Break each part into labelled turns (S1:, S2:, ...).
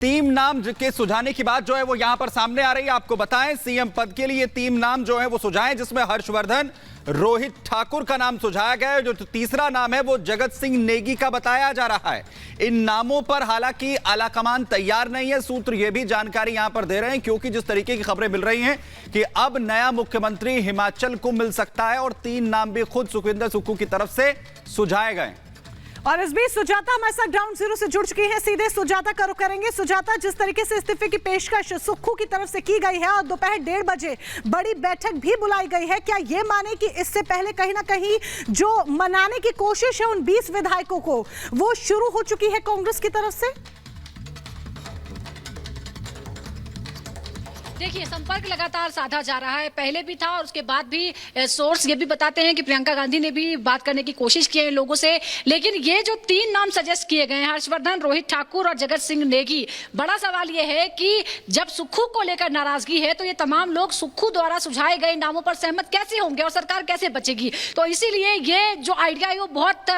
S1: तीन नाम के सुझाने की बात जो है वो यहां पर सामने आ रही है। आपको बताएं, सीएम पद के लिए तीन नाम जो है वो सुझाए, जिसमें हर्षवर्धन, रोहित ठाकुर का नाम सुझाया गया है। जो तीसरा नाम है वो जगत सिंह नेगी का बताया जा रहा है। इन नामों पर हालांकि आलाकमान तैयार नहीं है। सूत्र ये भी जानकारी यहां पर दे रहे हैं, क्योंकि जिस तरीके की खबरें मिल रही हैं कि अब नया मुख्यमंत्री हिमाचल को मिल सकता है और तीन नाम भी खुद सुखविंदर सुक्खू की तरफ से सुझाए गए।
S2: और इस बीच सुजाता हमारे साथ ग्राउंड जीरो से जुड़ चुकी हैं। सीधे सुजाता का रुख करेंगे। सुजाता, जिस तरीके से इस्तीफे की पेशकश सुक्खू की तरफ से की गई है और दोपहर 1:30 बजे बड़ी बैठक भी बुलाई गई है, क्या ये माने कि इससे पहले कहीं ना कहीं जो मनाने की कोशिश है उन 20 विधायकों को, वो शुरू हो चुकी है कांग्रेस की तरफ से?
S3: देखिए, संपर्क लगातार साधा जा रहा है। पहले भी था और उसके बाद भी सोर्स ये भी बताते हैं कि प्रियंका गांधी ने भी बात करने की कोशिश की है लोगों से। लेकिन ये जो तीन नाम सजेस्ट किए गए हैं, हर्षवर्धन, रोहित ठाकुर और जगत सिंह नेगी, बड़ा सवाल ये है कि जब सुक्खू को लेकर नाराजगी है तो ये तमाम लोग सुक्खू द्वारा सुझाए गए नामों पर सहमत कैसे होंगे और सरकार कैसे बचेगी? तो इसीलिए ये जो आइडिया है वो बहुत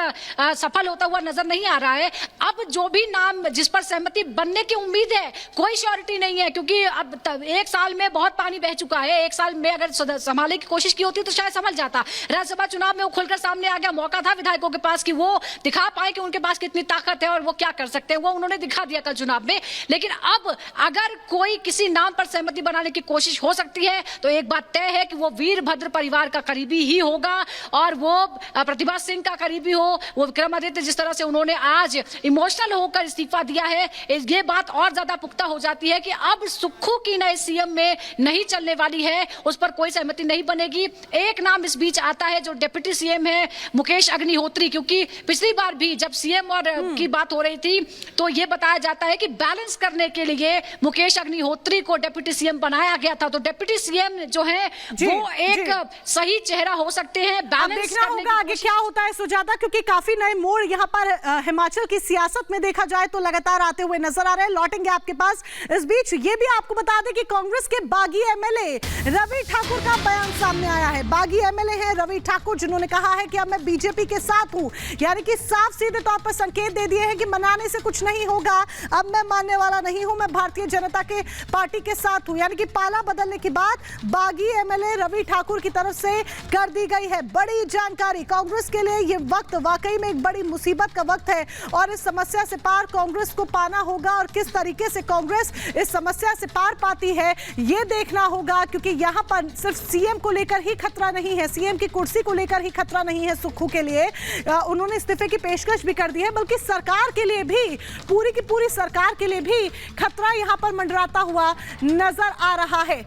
S3: सफल होता हुआ नजर नहीं आ रहा है। अब जो भी नाम जिस पर सहमति बनने की उम्मीद है, कोई श्योरिटी नहीं है, क्योंकि अब एक साल में बहुत पानी बह चुका है। एक साल में अगर संभालने की कोशिश की होती तो शायद संभल जाता। राज्यसभा चुनाव में वो खुलकर सामने आ गया। मौका था विधायकों के पास कि वो दिखा पाए कि उनके पास कितनी ताकत है और वो क्या कर सकते हैं। वो उन्होंने दिखा दिया कल चुनाव में। लेकिन अब अगर कोई किसी नाम पर सहमति बनाने की कोशिश हो सकती है तो एक बात तय है कि वो वीरभद्र परिवार का करीबी ही होगा और वो प्रतिभा सिंह का करीबी हो। वो विक्रमादित्य, जिस तरह से उन्होंने आज इमोशनल होकर इस्तीफा दिया है, ये बात और ज्यादा पुख्ता हो जाती है कि अब सुक्खू की नए सीएम में नहीं चलने वाली है, उस पर कोई सहमति नहीं बनेगी। एक नाम इस बीच आता है जो डिप्टी सीएम है, मुकेश अग्निहोत्री, क्योंकि पिछली बार भी जब सीएम और की बात हो रही थी तो यह बताया जाता है कि बैलेंस करने के लिए मुकेश अग्निहोत्री को डिप्टी सीएम बनाया गया था। तो डिप्टी सीएम जो है वो एक सही चेहरा हो सकते हैं। बैलेंस
S2: देखना होगा आगे क्या होता है सुजाता, क्योंकि काफी नए मोड़ यहाँ पर हिमाचल की सियासत में देखा जाए तो लगातार आते हुए नजर आ रहे हैं। लौटेंगे आपके पास। इस बीच ये भी आपको बता दें कि कांग्रेस के बागी एमएलए रवि ठाकुर का बयान सामने आया है। बागी एमएलए हैं रवि ठाकुर, जिन्होंने कहा है कि अब मैं बीजेपी के साथ हूं, यानी कि साफ सीधे तौर पर संकेत दे दिए हैं कि मनाने से कुछ नहीं होगा, अब मैं मानने वाला नहीं हूं, मैं भारतीय जनता के पार्टी के साथ हूं। यानी कि पाला बदलने की बात बागी एमएलए रवि ठाकुर की तरफ से कर दी गई है। बड़ी जानकारी। कांग्रेस के लिए यह वक्त वाकई में एक बड़ी मुसीबत का वक्त है और इस समस्या से पार कांग्रेस को पाना होगा। और किस तरीके से कांग्रेस इस समस्या से पार पाती है ये देखना होगा, क्योंकि यहां पर सिर्फ सीएम को लेकर ही खतरा नहीं है, सीएम की कुर्सी को लेकर ही खतरा नहीं है सुक्खू के लिए। उन्होंने इस्तीफे की पेशकश भी कर दी है, बल्कि सरकार के लिए भी, पूरी की पूरी सरकार के लिए भी खतरा यहां पर मंडराता हुआ नजर आ रहा है।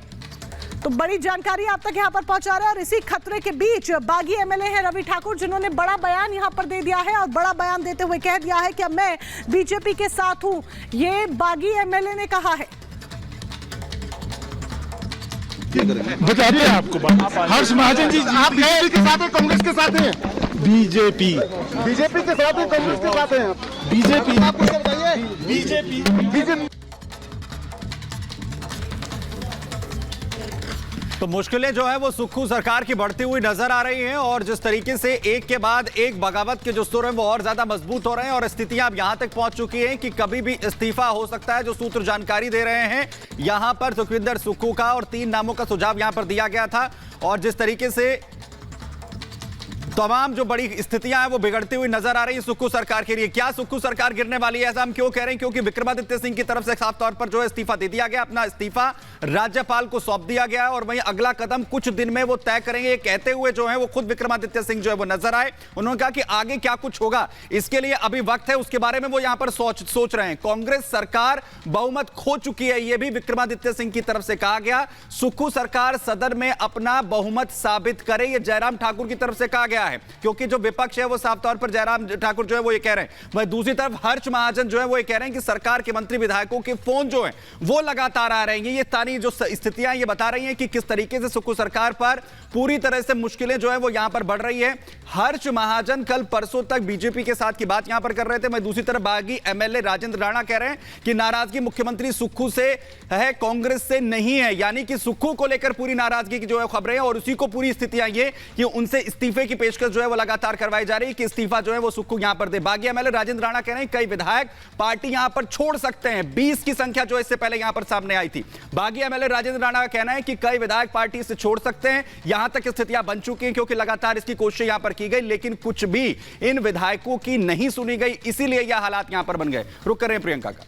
S2: तो बड़ी जानकारी आप तक यहां पर पहुंचा रहे हैं। और इसी खतरे के बीच बागी एमएलए हैं रवि ठाकुर, जिन्होंने बड़ा बयान यहां पर दे दिया है और बड़ा बयान देते हुए कह दिया है कि अब मैं बीजेपी के साथ हूं। ये बागी एमएलए ने कहा है।
S4: बताते हैं आपको बात। हर्ष महाजन जी, आप बीजेपी के साथ हैं, कांग्रेस के साथ हैं? बीजेपी के साथ है, कांग्रेस के साथ हैं? बीजेपी। आपको बताइए, बीजेपी।
S1: तो मुश्किलें जो है वो सुक्खू सरकार की बढ़ती हुई नजर आ रही हैं और जिस तरीके से एक के बाद एक बगावत के जो सुर हैं वो और ज्यादा मजबूत हो रहे हैं और स्थितियां अब यहां तक पहुंच चुकी हैं कि कभी भी इस्तीफा हो सकता है। जो सूत्र जानकारी दे रहे हैं यहां पर सुखविंदर सुक्खू का और तीन नामों का सुझाव यहां पर दिया गया था और जिस तरीके से तमाम जो बड़ी स्थितियां हैं वो बिगड़ती हुई नजर आ रही है सुक्खू सरकार के लिए। क्या सुक्खू सरकार गिरने वाली है, ऐसा हम क्यों कह रहे हैं? क्योंकि विक्रमादित्य सिंह की तरफ से साफ तौर पर जो है इस्तीफा दे दिया गया, अपना इस्तीफा राज्यपाल को सौंप दिया गया और वहीं अगला कदम कुछ दिन में वो तय करेंगे, कहते हुए जो है वो खुद विक्रमादित्य सिंह जो है वो नजर आए। उन्होंने कहा कि आगे क्या कुछ होगा इसके लिए अभी वक्त है, उसके बारे में वो यहां पर सोच रहे हैं। कांग्रेस सरकार बहुमत खो चुकी है, यह भी विक्रमादित्य सिंह की तरफ से कहा गया। सुक्खू सरकार सदन में अपना बहुमत साबित करे, यह जयराम ठाकुर की तरफ से कहा गया है, क्योंकि जो विपक्ष है वो साफ तौर पर जयराम ठाकुर जो है वो ये कह रहे हैं। वहीं दूसरी तरफ हर्ष महाजन जो है वो ये कह रहे हैं कि सरकार के मंत्री विधायकों के फोन जो है वो लगातार आ रहे हैं। ये सारी जो स्थितियां ये बता रही हैं कि किस तरीके से सुक्खू सरकार पर पूरी तरह से मुश्किलें जो है वो यहां पर बढ़ रही है। हर्ष महाजन कल परसों तक बीजेपी के साथ की बात यहां पर कर रहे थे। मैं दूसरी तरफ बागी एमएलए राजेंद्र राणा कह रहे हैं कि नाराजगी मुख्यमंत्री सुक्खू से है, कांग्रेस से नहीं है। यानी कि सुक्खू को लेकर पूरी नाराजगी की जो है खबरें हैं और उसी को पूरी स्थितियां ये कि उनसे इस्तीफे की पेशकश पेशकश जो है वो लगातार करवाई जा रही है कि इस्तीफा जो है वो सुक्खू यहां पर दे। बागी एमएलए राजेंद्र राणा कह रहे हैं कई विधायक पार्टी यहां पर छोड़ सकते हैं। 20 की संख्या जो इससे पहले यहां पर सामने आई थी। बागी एमएलए राजेंद्र राणा का कहना है कि कई विधायक पार्टी से छोड़ सकते हैं। यहां तक स्थितियां बन चुकी हैं क्योंकि लगातार इसकी कोशिश यहां पर की गई, लेकिन कुछ भी इन विधायकों की नहीं सुनी गई, इसीलिए यह हालात यहां पर बन गए। रुक कर रहे हैं प्रियंका का।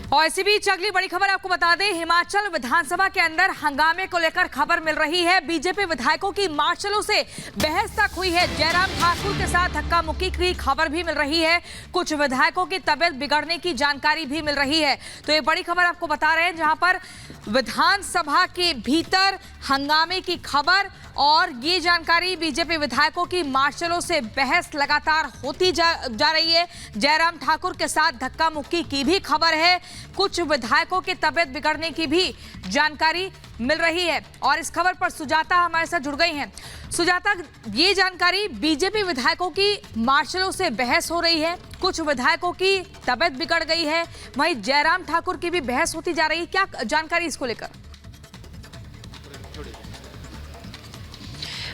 S5: और इसी बीच अगली बड़ी खबर आपको बता दें, हिमाचल विधानसभा के अंदर हंगामे को लेकर खबर मिल रही है। बीजेपी विधायकों की मार्शलों से बहस तक हुई है। जयराम ठाकुर के साथ धक्का मुक्की की खबर भी मिल रही है। कुछ विधायकों की तबीयत बिगड़ने की जानकारी भी मिल रही है। तो ये बड़ी खबर आपको बता रहे हैं, जहां पर विधानसभा के भीतर हंगामे की खबर और ये जानकारी बीजेपी विधायकों की मार्शलों से बहस लगातार होती जा रही है। जयराम ठाकुर के साथ धक्का मुक्की की भी खबर है। कुछ विधायकों की तबीयत बिगड़ने की भी जानकारी मिल रही है। और इस खबर पर सुजाता हमारे साथ जुड़ गई हैं। सुजाता, ये जानकारी बीजेपी विधायकों की मार्शलों से बहस हो रही है, कुछ विधायकों की तबीयत बिगड़ गई है, वहीं जयराम ठाकुर की भी बहस होती जा रही है। क्या जानकारी इसको लेकर?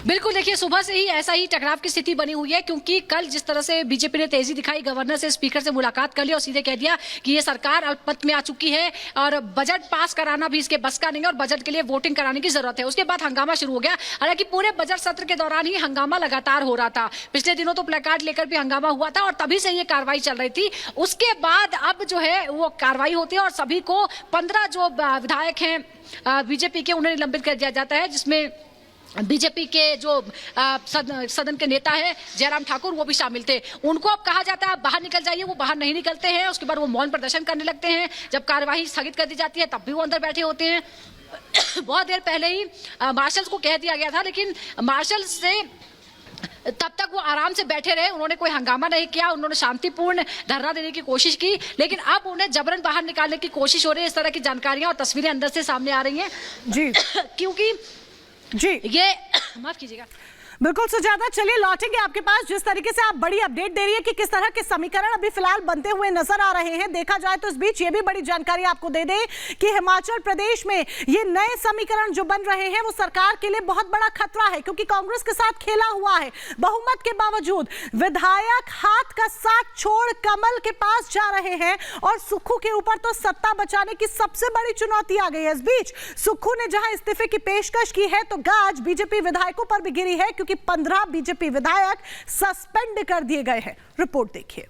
S3: बिल्कुल, देखिए सुबह से ही ऐसा ही टकराव की स्थिति बनी हुई है, क्योंकि कल जिस तरह से बीजेपी ने तेजी दिखाई, गवर्नर से, स्पीकर से मुलाकात कर ली और सीधे कह दिया कि ये सरकार अल्पमत में आ चुकी है और बजट पास कराना भी इसके बस का नहीं है और बजट के लिए वोटिंग कराने की जरूरत है। उसके बाद हंगामा शुरू हो गया। हालांकि पूरे बजट सत्र के दौरान ही हंगामा लगातार हो रहा था। पिछले दिनों तो प्लेकार्ड लेकर भी हंगामा हुआ था और तभी से ये कार्रवाई चल रही थी। उसके बाद अब जो है वो कार्रवाई होती है और सभी को 15 जो विधायक हैं बीजेपी के, उन्हें निलंबित कर दिया जाता है, जिसमें बीजेपी के जो सदन के नेता है जयराम ठाकुर, वो भी शामिल थे। उनको अब कहा जाता है आप बाहर निकल जाइए, वो बाहर नहीं निकलते हैं। उसके बाद वो मौन प्रदर्शन करने लगते हैं। जब कार्यवाही स्थगित कर दी जाती है तब भी वो अंदर बैठे होते हैं। बहुत देर पहले ही मार्शल्स को कह दिया गया था, लेकिन मार्शल्स से तब तक वो आराम से बैठे रहे। उन्होंने कोई हंगामा नहीं किया, उन्होंने शांतिपूर्ण धरना देने की कोशिश की, लेकिन अब उन्हें जबरन बाहर निकालने की कोशिश हो रही है। इस तरह की जानकारियां और तस्वीरें अंदर से सामने आ रही हैं
S2: जी,
S3: क्योंकि
S2: जी
S3: ये माफ कीजिएगा।
S2: बिल्कुल सुजाता, चलिए लौटेंगे आपके पास। जिस तरीके से आप बड़ी अपडेट दे रही है कि किस तरह के समीकरण अभी फिलहाल बनते हुए नजर आ रहे हैं, देखा जाए तो इस बीच ये भी बड़ी जानकारी आपको दे दें कि हिमाचल प्रदेश में ये नए समीकरण जो बन रहे हैं वो सरकार के लिए बहुत बड़ा खतरा है, क्योंकि कांग्रेस के साथ खेला हुआ है। बहुमत के बावजूद विधायक हाथ का साथ छोड़ कमल के पास जा रहे हैं और सुक्खू के ऊपर तो सत्ता बचाने की सबसे बड़ी चुनौती आ गई है। इस बीच सुक्खू ने जहां इस्तीफे की पेशकश की है तो गाज बीजेपी विधायकों पर भी गिरी है, क्योंकि 15 बीजेपी विधायक सस्पेंड कर दिए गए हैं। रिपोर्ट देखिए।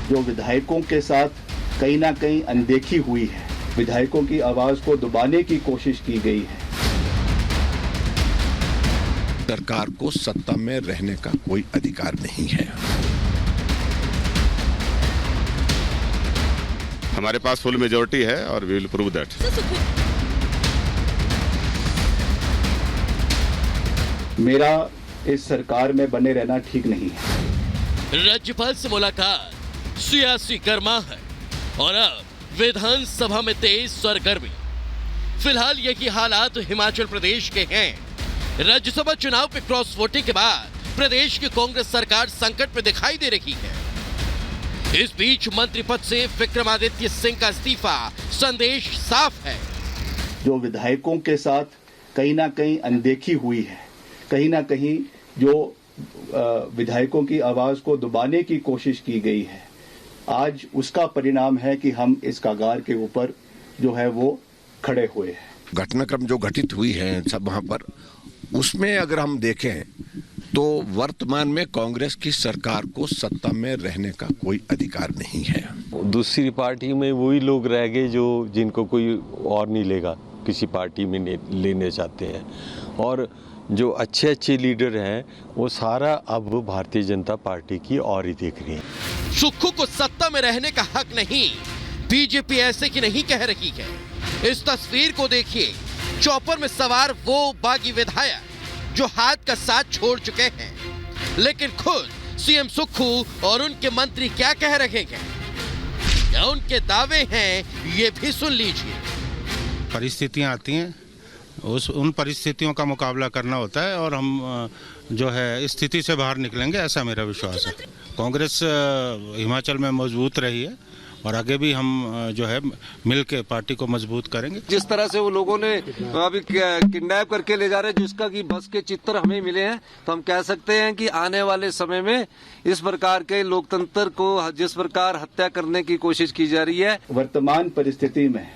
S6: जो विधायकों के साथ कहीं ना कहीं अनदेखी हुई है, विधायकों की आवाज को दबाने की कोशिश की गई है।
S7: सरकार को सत्ता में रहने का कोई अधिकार नहीं है।
S8: हमारे पास फुल मेजॉरिटी है और वी विल प्रूव दैट।
S6: मेरा इस सरकार में बने रहना ठीक नहीं है।
S9: राज्यपाल से मुलाकात, सियासी गर्माहट और अब विधानसभा में तेज सरगर्मी। फिलहाल यही हालात हिमाचल प्रदेश के हैं। राज्यसभा चुनाव पे क्रॉस वोटिंग के बाद प्रदेश की कांग्रेस सरकार संकट में दिखाई दे रही है। इस बीच मंत्री पद से विक्रमादित्य सिंह का इस्तीफा, संदेश साफ है।
S6: जो विधायकों के साथ कहीं ना कहीं अनदेखी हुई है, कहीं ना कहीं जो विधायकों की आवाज को दबाने की कोशिश की गई है, आज उसका परिणाम है कि हम इस कगार के ऊपर जो है वो खड़े हुए हैं।
S7: घटनाक्रम जो घटित हुई है सब वहां पर, उसमें अगर हम देखें तो वर्तमान में कांग्रेस की सरकार को सत्ता में रहने का कोई अधिकार नहीं है।
S10: दूसरी पार्टी में वही लोग रह गए जो जिनको कोई और नहीं लेगा, किसी पार्टी में लेने चाहते हैं, और जो अच्छे अच्छे लीडर हैं वो सारा अब भारतीय जनता पार्टी की और ही देख रही है।
S9: सुक्खू को सत्ता में रहने का हक नहीं, बीजेपी ऐसे की नहीं कह रही है। इस तस्वीर को देखिए, चॉपर में सवार वो बागी विधायक जो हाथ का साथ छोड़ चुके हैं, लेकिन खुद सीएम सुक्खू और उनके मंत्री क्या कह रहे हैं, क्या उनके दावे हैं, ये भी सुन लीजिए।
S11: परिस्थितियां आती हैं, उन परिस्थितियों का मुकाबला करना होता है और हम जो है स्थिति से बाहर निकलेंगे, ऐसा मेरा विश्वास है। कांग्रेस हिमाचल में मजबूत रही है और आगे भी हम जो है मिल के पार्टी को मजबूत करेंगे।
S12: जिस तरह से वो लोगों ने अभी किडनैप करके ले जा रहे हैं, जिसका कि बस के चित्र हमें मिले हैं, तो हम कह सकते हैं कि आने वाले समय में इस प्रकार के लोकतंत्र को जिस प्रकार हत्या करने की कोशिश की जा रही है,
S6: वर्तमान परिस्थिति में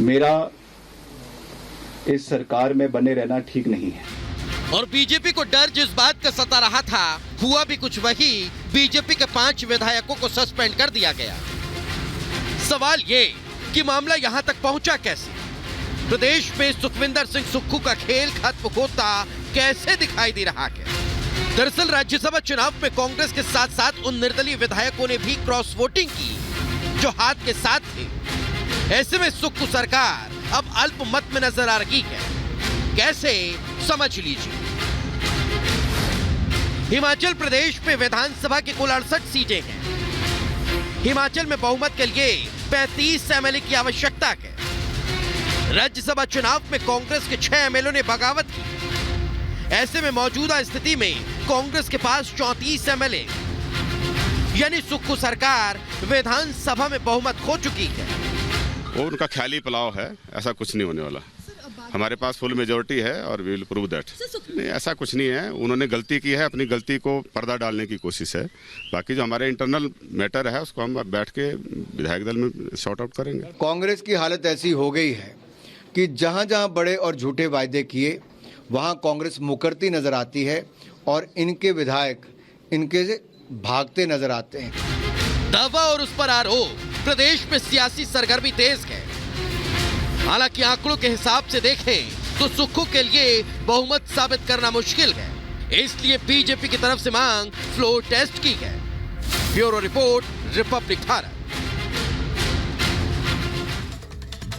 S6: मेरा इस सरकार में बने रहना ठीक नहीं है।
S9: और बीजेपी को डर जिस बात का सता रहा था, हुआ भी कुछ वही। बीजेपी के 5 विधायकों को सस्पेंड कर दिया गया। सवाल ये कि मामला यहां तक पहुंचा कैसे? प्रदेश में सुखविंदर सिंह सुक्खू का खेल खत्म होता कैसे दिखाई दे रहा है? दरअसल राज्यसभा चुनाव में कांग्रेस के साथ साथ उन निर्दलीय विधायकों ने भी क्रॉस वोटिंग की जो हाथ के साथ थे। ऐसे में सुक्खू सरकार अब अल्पमत में नजर आ रही है। कैसे, समझ लीजिए। हिमाचल प्रदेश में विधानसभा की कुल 68 सीटें हैं। हिमाचल में बहुमत के लिए 35 एमएलए की आवश्यकता है। राज्यसभा चुनाव में कांग्रेस के 6 एमएलए ने बगावत की। ऐसे में मौजूदा स्थिति में कांग्रेस के पास 34 एमएलए, यानी सुक्खू सरकार विधानसभा में बहुमत खो चुकी है।
S8: वो उनका ख्याली पुलाव है, ऐसा कुछ नहीं होने वाला। हमारे पास फुल मेजोरिटी है और वी विल प्रूव दैट। नहीं, ऐसा कुछ नहीं है। उन्होंने गलती की है, अपनी गलती को पर्दा डालने की कोशिश है। बाकी जो हमारे इंटरनल मैटर है उसको हम बैठ के विधायक दल में सॉर्ट आउट करेंगे।
S13: कांग्रेस की हालत ऐसी हो गई है कि जहां जहां बड़े और झूठे वायदे किए वहां कांग्रेस मुकरती नजर आती है और इनके विधायक इनके से भागते नजर आते हैं।
S9: दावा और उस पर आरोप, प्रदेश में सियासी सरगर्मी तेज है। हालांकि आंकड़ों के हिसाब से देखें तो सुक्खू के लिए बहुमत साबित करना मुश्किल है। इसलिए बीजेपी की तरफ से मांग फ्लोर टेस्ट की है। Bureau report, Republic Bharat.